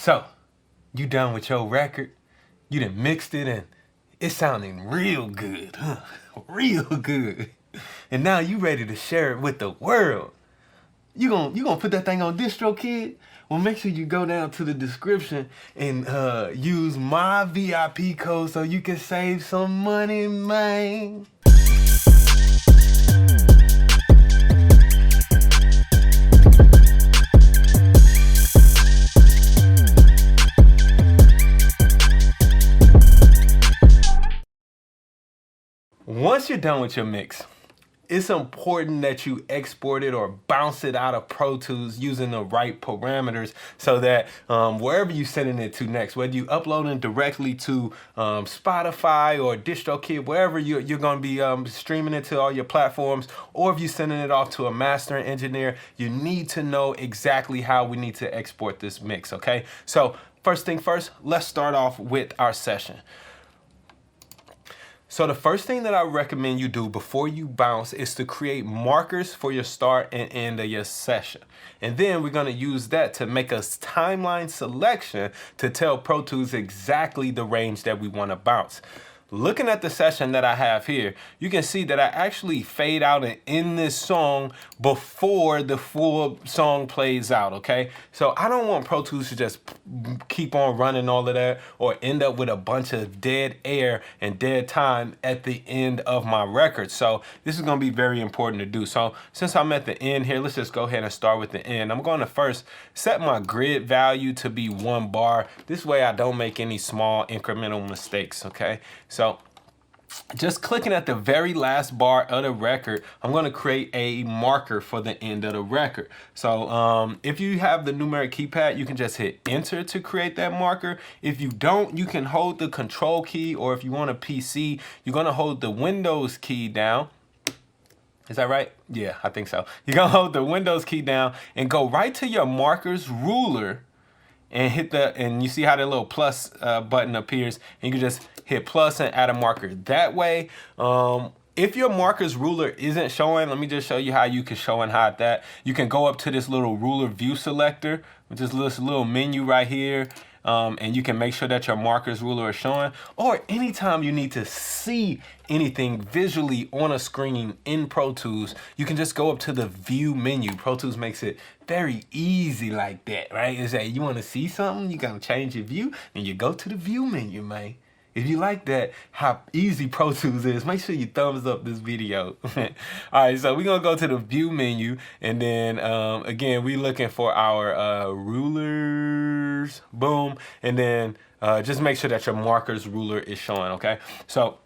So, you done with your record? You done mixed it and it's sounding real good, huh? Real good. And now you ready to share it with the world. You gonna put that thing on DistroKid? Well, make sure you go down to the description and use my VIP code so you can save some money, man. Once you're done with your mix, it's important that you export it or bounce it out of Pro Tools using the right parameters so that wherever you're sending it to next, whether you upload it directly to Spotify or DistroKid, wherever you're going to be streaming it to all your platforms, or if you're sending it off to a mastering engineer, you need to know exactly how we need to export this mix, okay? So first thing first, let's start off with our session. So the first thing that I recommend you do before you bounce is to create markers for your start and end of your session. And then we're gonna use that to make a timeline selection to tell Pro Tools exactly the range that we wanna bounce. Looking at the session that I have here, you can see that I actually fade out and end this song before the full song plays out, okay? So I don't want Pro Tools to just keep on running all of that or end up with a bunch of dead air and dead time at the end of my record. So this is gonna be very important to do. So since I'm at the end here, let's just go ahead and start with the end. I'm going to first set my grid value to be 1 bar. This way I don't make any small incremental mistakes, okay? So just clicking at the very last bar of the record, I'm going to create a marker for the end of the record. So if you have the numeric keypad, you can just hit enter to create that marker. If you don't, you can hold the control key, or if you want a PC, you're going to hold the Windows key down. Is that right? Yeah, I think so. You're going to hold the Windows key down and go right to your markers ruler and hit and you see how the little plus button appears, and you can just hit plus and add a marker. That way, if your markers ruler isn't showing, let me just show you how you can show and hide that. You can go up to this little ruler view selector, which is this little menu right here, and you can make sure that your markers ruler is showing. Or anytime you need to see anything visually on a screen in Pro Tools, you can just go up to the view menu. Pro Tools makes it very easy like that, right? Is that you want to see something, you gotta change your view, and you go to the view menu, man. If you like that, how easy Pro Tools is, make sure you thumbs up this video. All right, so we're gonna go to the view menu, and then again, we're looking for our rulers, boom, and then just make sure that your markers ruler is showing, okay? So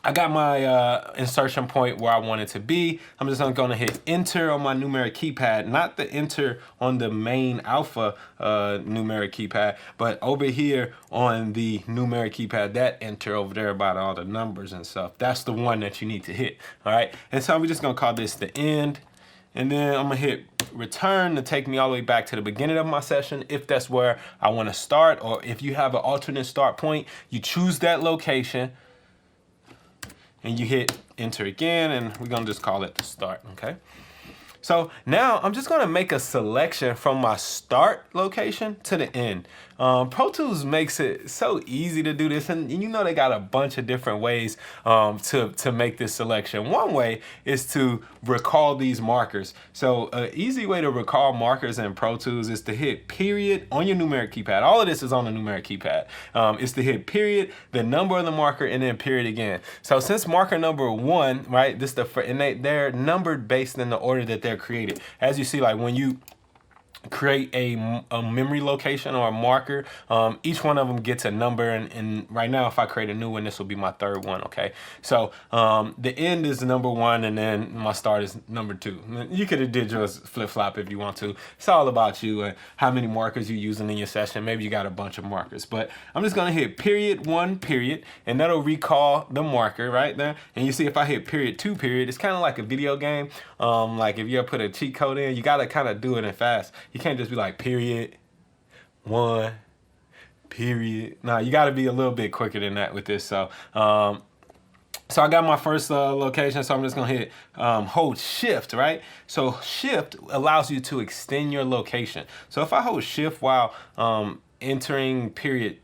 I got my insertion point where I want it to be. I'm just gonna hit enter on my numeric keypad, not the enter on the main alpha numeric keypad, but over here on the numeric keypad, that enter over there about all the numbers and stuff. That's the one that you need to hit, all right? And so we're just gonna call this the end. And then I'm gonna hit return to take me all the way back to the beginning of my session if that's where I wanna start, or if you have an alternate start point, you choose that location, and you hit enter again, and we're gonna just call it the start, okay? So now I'm just gonna make a selection from my start location to the end. Pro Tools makes it so easy to do this, and you know they got a bunch of different ways to make this selection. One way is to recall these markers. So an easy way to recall markers in Pro Tools is to hit period on your numeric keypad. All of this is on the numeric keypad. Is to hit period, the number of the marker, and then period again. So since marker number 1, right, this and they're numbered based in the order that they're created. As you see, like when you create a memory location or a marker, each one of them gets a number, and right now if I create a new one, this will be my 3rd one, okay? So the end is number 1, and then my start is number 2. You could have did yours flip-flop if you want to. It's all about you and how many markers you're using in your session. Maybe you got a bunch of markers, but I'm just gonna hit period 1 period, and that'll recall the marker right there. And you see if I hit period 2 period, it's kind of like a video game. Like if you ever put a cheat code in, you gotta kind of do it in fast. You can't just be like period 1 period. No, you got to be a little bit quicker than that with this. So So I got my first location, so I'm just gonna hit hold shift, right? So shift allows you to extend your location. So if I hold shift while entering period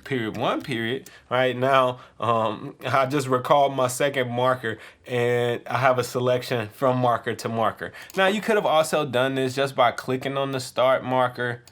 1 period. Right now, I just recalled my second marker and I have a selection from marker to marker. Now you could have also done this just by clicking on the start marker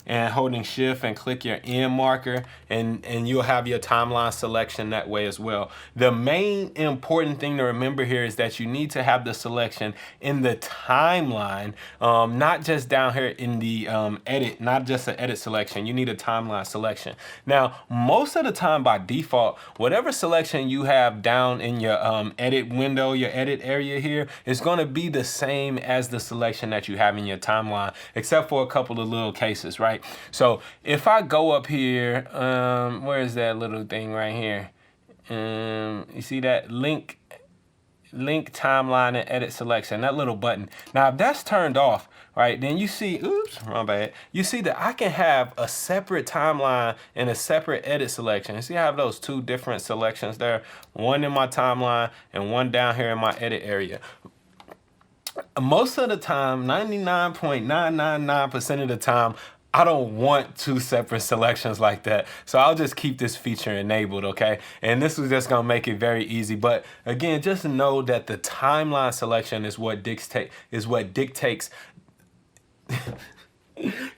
and holding shift and click your end marker, and you'll have your timeline selection that way as well. The main important thing to remember here is that you need to have the selection in the timeline, not just down here in the edit, not just an edit selection. You need a timeline selection. Now, most of the time by default, whatever selection you have down in your edit window, your edit area here, is going to be the same as the selection that you have in your timeline, except for a couple of little cases, right? So if I go up here, where is that little thing right here? You see that link timeline and edit selection, that little button. Now if that's turned off, right, then you see, oops, my bad. You see that I can have a separate timeline and a separate edit selection. You see I have those two different selections there, one in my timeline and one down here in my edit area. Most of the time, 99.999% of the time, I don't want two separate selections like that. So I'll just keep this feature enabled, okay? And this is just gonna make it very easy. But again, just know that the timeline selection is what dictates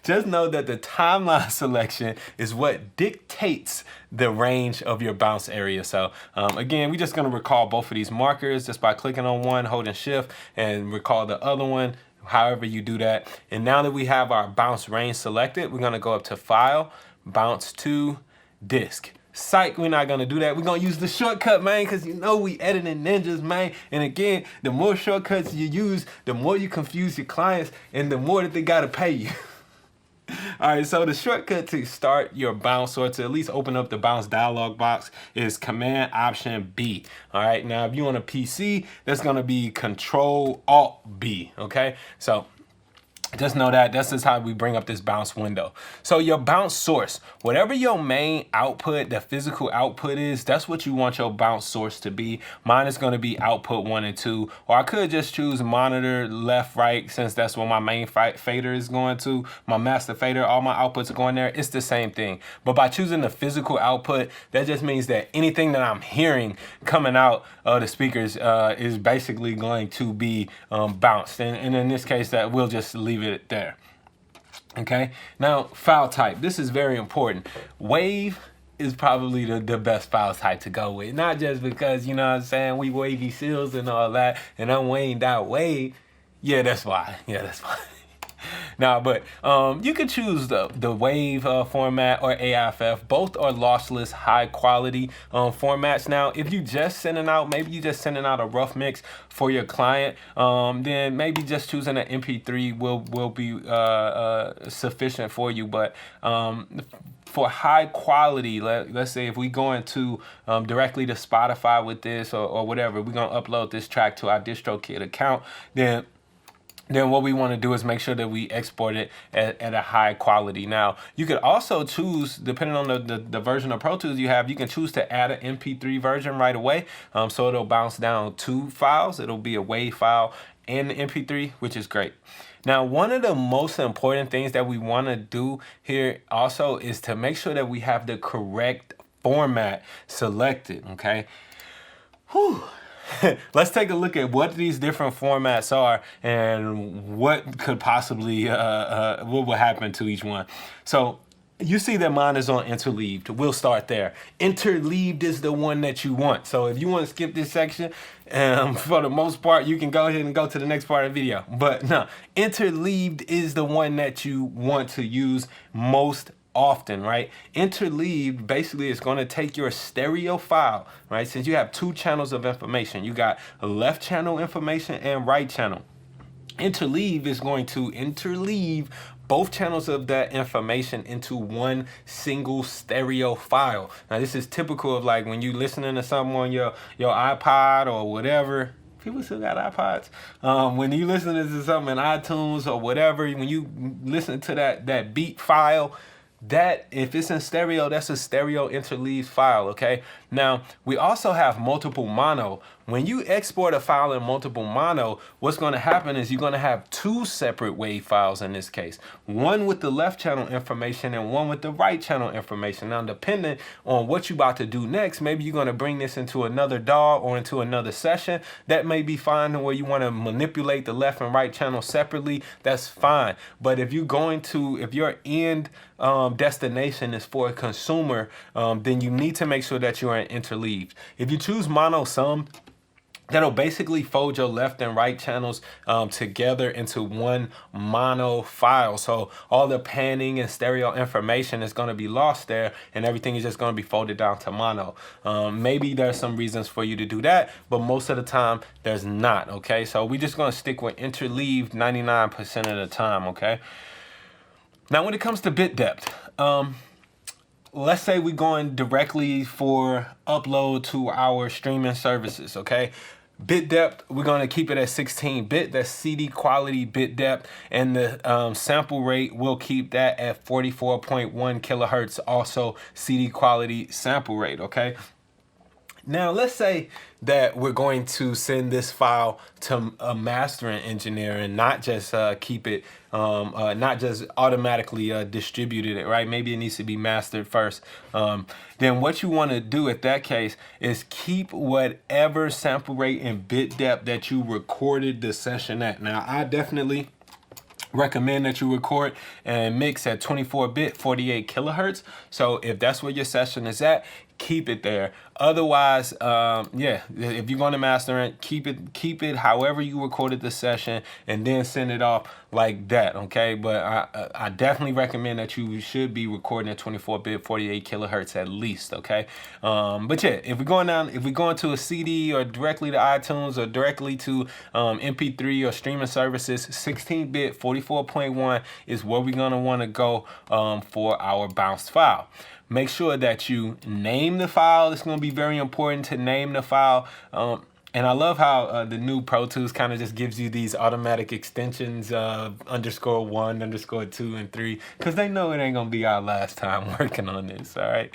just know that the timeline selection is what dictates the range of your bounce area. So again, we're just gonna recall both of these markers just by clicking on one, holding shift, and recall the other one, however you do that. And now that we have our bounce range selected, we're gonna go up to File, Bounce to Disk. Psych, we're not gonna do that. We're gonna use the shortcut, man, because you know we editing ninjas, man. And again, the more shortcuts you use, the more you confuse your clients and the more that they gotta pay you. All right, so the shortcut to start your bounce, or to at least open up the bounce dialog box, is Command Option B. All right, now if you're on a PC, that's gonna be Control Alt B, okay? So just know that this is how we bring up this bounce window. So your bounce source, whatever your main output, the physical output is, that's what you want your bounce source to be. Mine is going to be output 1 and 2, or I could just choose monitor left, right, since that's where my main fader is going to, my master fader, all my outputs are going there. It's the same thing. But by choosing the physical output, that just means that anything that I'm hearing coming out of the speakers is basically going to be bounced. And in this case, that we'll just leave it there. Okay, now file type, this is very important. Wave is probably the best file type to go with, not just because, you know what I'm saying, we wavy seals and all that, and I'm Wayne.wav. Yeah, that's why. Now, but you could choose the WAV format or AIFF. Both are lossless, high quality formats. Now, if you just sending out, maybe you just sending out a rough mix for your client, then maybe just choosing an MP3 will be sufficient for you. But for high quality, let's say if we go into directly to Spotify with this or whatever, we're gonna upload this track to our DistroKid account, then what we want to do is make sure that we export it at a high quality. Now, you could also choose, depending on the version of Pro Tools you have, you can choose to add an MP3 version right away. So it'll bounce down 2 files. It'll be a WAV file and the MP3, which is great. Now, one of the most important things that we want to do here also is to make sure that we have the correct format selected, okay? Whew. Let's take a look at what these different formats are and what could possibly, what will happen to each one. So you see that mine is on interleaved. We'll start there. Interleaved is the one that you want. So if you want to skip this section, for the most part, you can go ahead and go to the next part of the video. But no, interleaved is the one that you want to use most often, right? Interleaved basically is going to take your stereo file, right? Since you have 2 channels of information, you got a left channel information and right channel. Interleave is going to interleave both channels of that information into one single stereo file. Now, this is typical of like when you listening to something on your iPod or whatever. People still got iPods. When you listening to something in iTunes or whatever, when you listen to that beat file, that if it's in stereo, that's a stereo interleaved file, okay? Now, we also have multiple mono. When you export a file in multiple mono, what's going to happen is you're going to have two separate WAV files in this case. One with the left channel information and one with the right channel information. Now, depending on what you're about to do next, maybe you're going to bring this into another DAW or into another session. That may be fine, where you want to manipulate the left and right channel separately. That's fine. But if you're going to, if your end destination is for a consumer, then you need to make sure that you are interleaved. If you choose mono sum, that'll basically fold your left and right channels together into one mono file. So all the panning and stereo information is going to be lost there, and everything is just going to be folded down to mono. Maybe there's some reasons for you to do that, but most of the time there's not. Okay, so we're just going to stick with interleaved 99% of the time. Okay. Now, when it comes to bit depth, let's say we're going directly for upload to our streaming services, okay? Bit depth, we're going to keep it at 16-bit. That's CD quality bit depth. And the sample rate, we'll keep that at 44.1 kilohertz, also CD quality sample rate, okay? Now, let's say that we're going to send this file to a mastering engineer and not just keep it, not just automatically distributed it, right? Maybe it needs to be mastered first. Then what you want to do at that case is keep whatever sample rate and bit depth that you recorded the session at. Now, I definitely recommend that you record and mix at 24-bit, 48 kilohertz. So if that's where your session is at, keep it there. Otherwise, yeah, if you're going to master it, keep it however you recorded the session, and then send it off like that, okay? But I definitely recommend that you should be recording at 24-bit, 48 kilohertz at least, okay? But yeah, if we're going to a CD or directly to iTunes or directly to MP3 or streaming services, 16-bit, 44.1 is where we're gonna want to go for our bounced file. Make sure that you name the file. It's going to be very important to name the file. And I love how the new Pro Tools kind of just gives you these automatic extensions, _1, _2, and 3, because they know it ain't going to be our last time working on this, all right?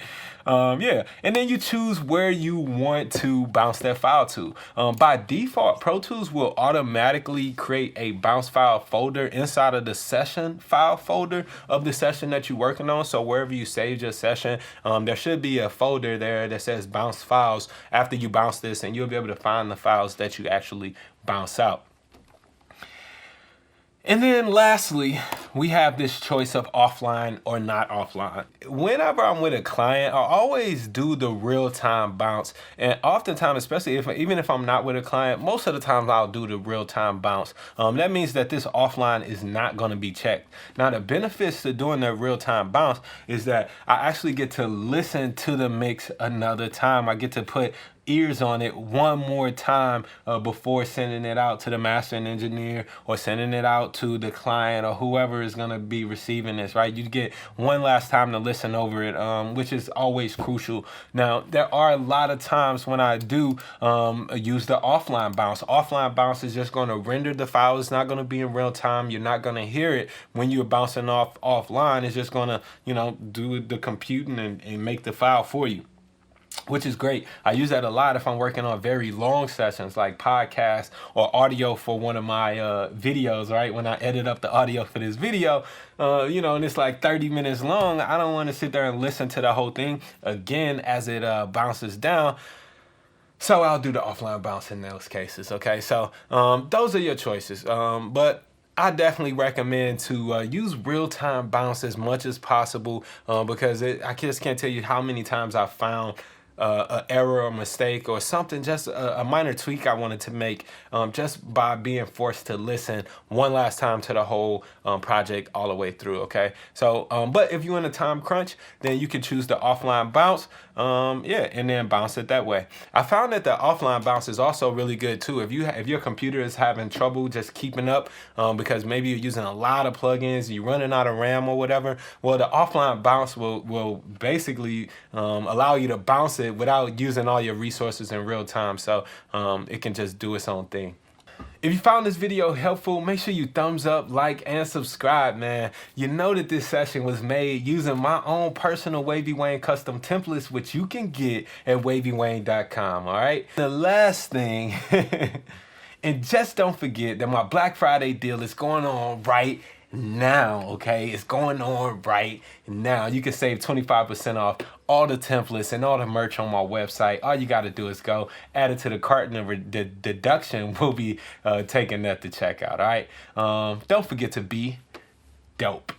Yeah, and then you choose where you want to bounce that file to. By default, Pro Tools will automatically create a bounce file folder inside of the session file folder of the session that you're working on. So wherever you saved your session, there should be a folder there that says bounce files after you bounce this, and you'll be able to find the files that you actually bounce out. And then lastly, we have this choice of offline or not offline. Whenever I'm with a client, I always do the real-time bounce. And oftentimes, especially even if I'm not with a client, most of the times I'll do the real-time bounce. That means that this offline is not going to be checked. Now, the benefits to doing the real-time bounce is that I actually get to listen to the mix another time. I get to put ears on it one more time before sending it out to the mastering engineer or sending it out to the client or whoever is going to be receiving this, right? You get one last time to listen over it, which is always crucial. Now, there are a lot of times when I do use the offline bounce. Offline bounce is just going to render the file. It's not going to be in real time. You're not going to hear it when you're bouncing off offline. It's just going to, you know, do the computing and make the file for you, which is great. I use that a lot if I'm working on very long sessions like podcasts or audio for one of my videos, right? When I edit up the audio for this video, you know, and it's like 30 minutes long, I don't want to sit there and listen to the whole thing again as it bounces down. So I'll do the offline bounce in those cases, okay? So those are your choices. But I definitely recommend to use real-time bounce as much as possible because I just can't tell you how many times I've found an error or mistake or something, just a minor tweak I wanted to make just by being forced to listen one last time to the whole project all the way through, okay? So, but if you're in a time crunch, then you can choose the offline bounce, yeah, and then bounce it that way. I found that the offline bounce is also really good too. If your computer is having trouble just keeping up because maybe you're using a lot of plugins, you're running out of RAM or whatever, well, the offline bounce will basically allow you to bounce it without using all your resources in real time, so it can just do its own thing. If you found this video helpful, make sure you thumbs up, like, and subscribe, man. You know that this session was made using my own personal Wavy Wayne custom templates, which you can get at wavywayne.com, all right? The last thing, and just don't forget that my Black Friday deal is going on right now, okay? It's going on right now. You can save 25% off all the templates and all the merch on my website. All you got to do is go add it to the cart, and the deduction will be taking that to checkout, all right? Don't forget to be dope.